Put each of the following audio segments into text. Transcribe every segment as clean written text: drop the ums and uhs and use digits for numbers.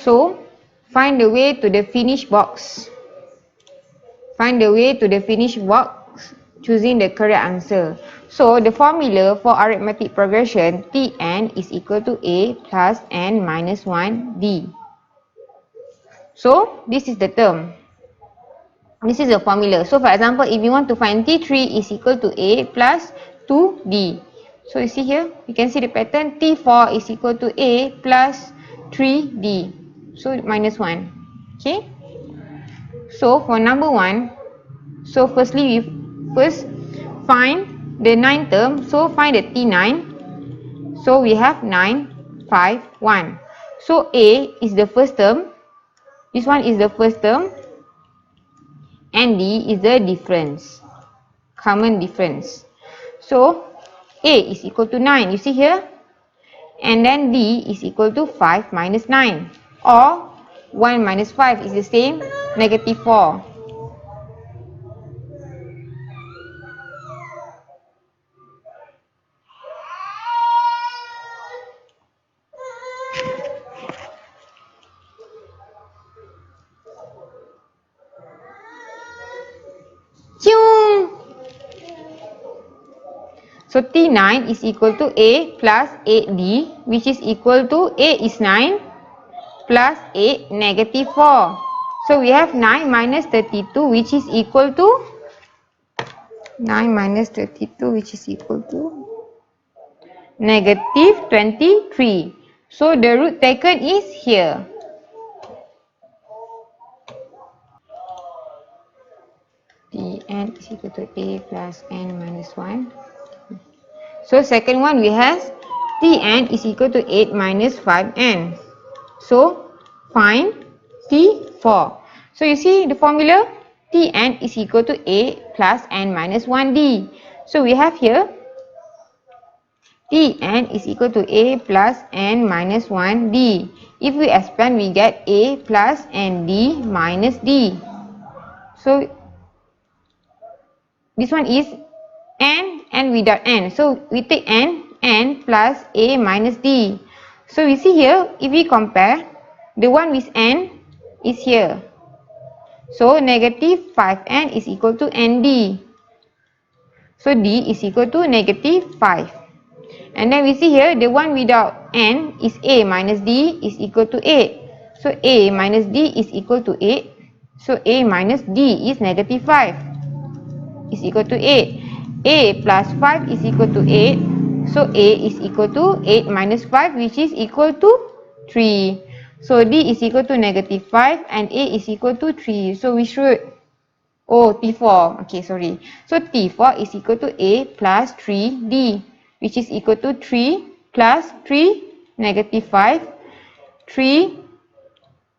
So find the way to the finished box. Find the way to the finished box choosing the correct answer. So the formula for arithmetic progression, Tn is equal to A plus n minus 1 d. So this is the term. This is the formula. So for example, if you want to find T3 is equal to A plus 2D. So you see here, you can see the pattern. T4 is equal to A plus 3D. So minus 1. Okay. So for number 1, so firstly we first find the 9th term. So find the T9. So we have 9, 5, 1. So A is the first term. This one is the first term. And D is the difference, common difference. So A is equal to 9, you see here, and then D is equal to 5 minus 9, or 1 minus 5 is the same, negative 4. So T9 is equal to A plus 8D, which is equal to A is 9 plus 8 negative 4. So we have 9 minus 32, which is equal to 9 minus 32, which is equal to negative 23. So the root taken is here. Tn is equal to A plus n minus 1. So second one we have Tn is equal to 8 minus 5n. So find T4. So you see the formula, Tn is equal to A plus n minus 1d. So we have here Tn is equal to A plus n minus 1d. If we expand, we get A plus nd minus d. So this one is n without n. So we take n plus A minus d. So we see here, if we compare, the one with n is here. So negative 5n is equal to nd. So d is equal to negative 5. And then we see here, the one without n is A minus d is equal to 8. So A minus d is equal to 8. So A minus d is negative 5 is equal to 8. A plus 5 is equal to 8. So A is equal to 8 minus 5, which is equal to 3. So D is equal to negative 5 and A is equal to 3. So we should, T4. Okay, sorry. So T4 is equal to A plus 3D, which is equal to 3 plus 3, negative 5. 3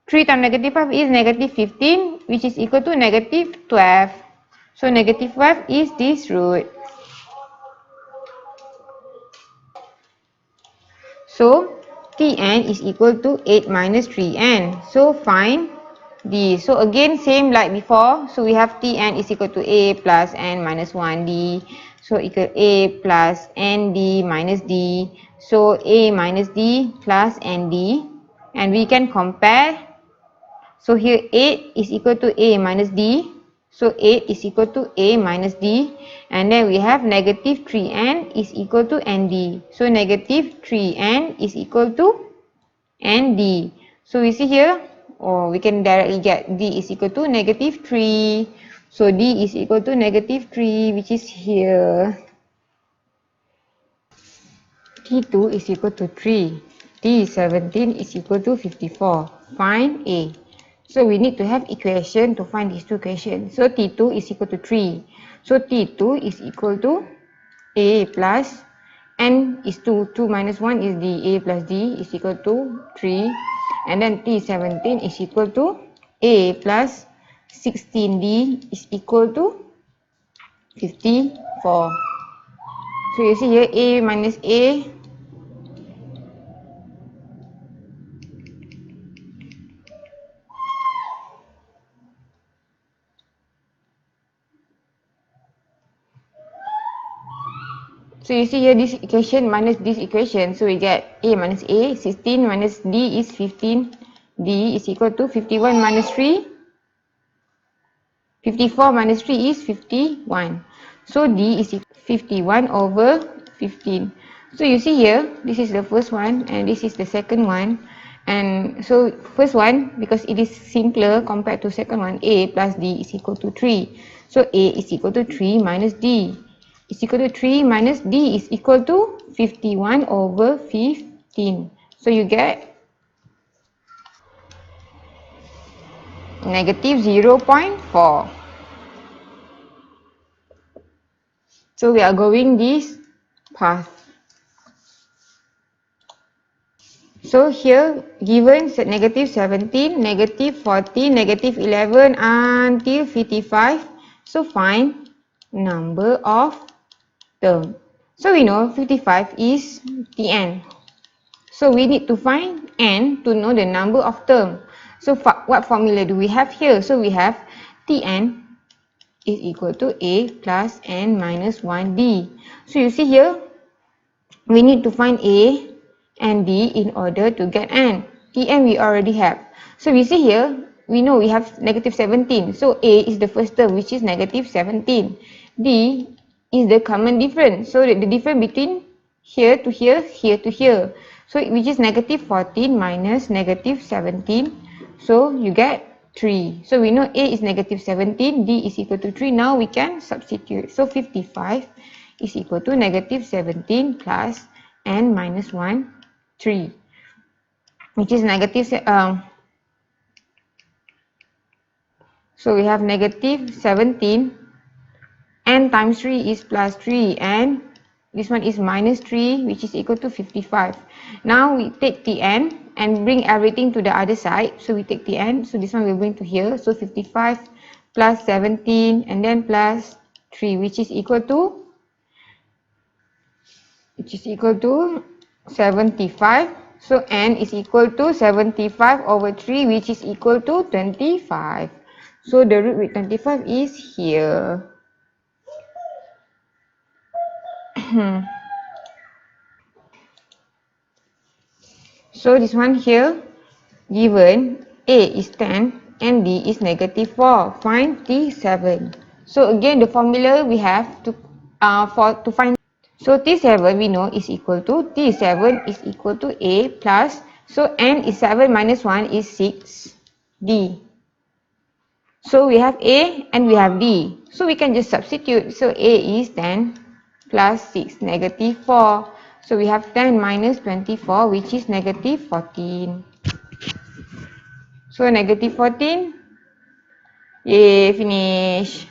times negative 5 is negative 15, which is equal to negative 12. So negative 5 is this root. So Tn is equal to 8 minus 3n. So find D. So again, same like before. So we have Tn is equal to A plus n minus 1d. So equal A plus nd minus d. So A minus d plus nd. And we can compare. So here 8 is equal to A minus d. So 8 is equal to A minus d. And then we have negative 3n is equal to nd. So negative 3n is equal to nd. So we see here, we can directly get d is equal to negative 3. So d is equal to negative 3, which is here. T2 is equal to 3. T17 is equal to 54. Find A. So we need to have equation to find these two equations. So T2 is equal to 3. So T2 is equal to A plus n is 2. 2 minus 1 is D. A plus D is equal to 3. And then T17 is equal to A plus 16D is equal to 54. So you see here A minus A. So you see here this equation minus this equation. So we get A minus A, 16 minus D is 15 D is equal to 51 minus 3. 54 minus 3 is 51. So D is 51 over 15. So you see here, this is the first one and this is the second one. And so first one, because it is simpler compared to second one, A plus D is equal to 3. So A is equal to 3 minus D is equal to 3 minus D is equal to 51 over 15. So you get negative 0.4. So we are going this path. So here given negative 17, negative 14, negative 11 until 55. So find number of term. So we know 55 is Tn. So we need to find n to know the number of term. So what formula do we have here? So we have Tn is equal to A plus n minus 1D. So you see here, we need to find A and D in order to get n. Tn we already have. So we see here, we know we have negative 17. So A is the first term, which is negative 17. D is the common difference. So the difference between here to here, here to here. So which is negative 14 minus negative 17. So you get 3. So we know A is negative 17, D is equal to 3. Now we can substitute. So 55 is equal to negative 17 plus n minus 1, 3, which is negative, so we have negative 17, n times 3 is plus 3, and this one is minus 3, which is equal to 55. Now we take Tn and bring everything to the other side. So we take Tn, so this one will bring to here. So 55 plus 17 and then plus 3, which is equal to 75. So n is equal to 75 over 3, which is equal to 25. So the root with 25 is here. So this one here, given A is 10 and D is negative 4. Find T7. So again, the formula we have to find. So T7 we know is equal to T7 is equal to A plus, so n is 7 minus 1 is 6 D. So we have A and we have D. So we can just substitute. So A is 10 plus 6 negative 4. So we have 10 minus 24, which is negative 14. So negative 14. Yay, finish.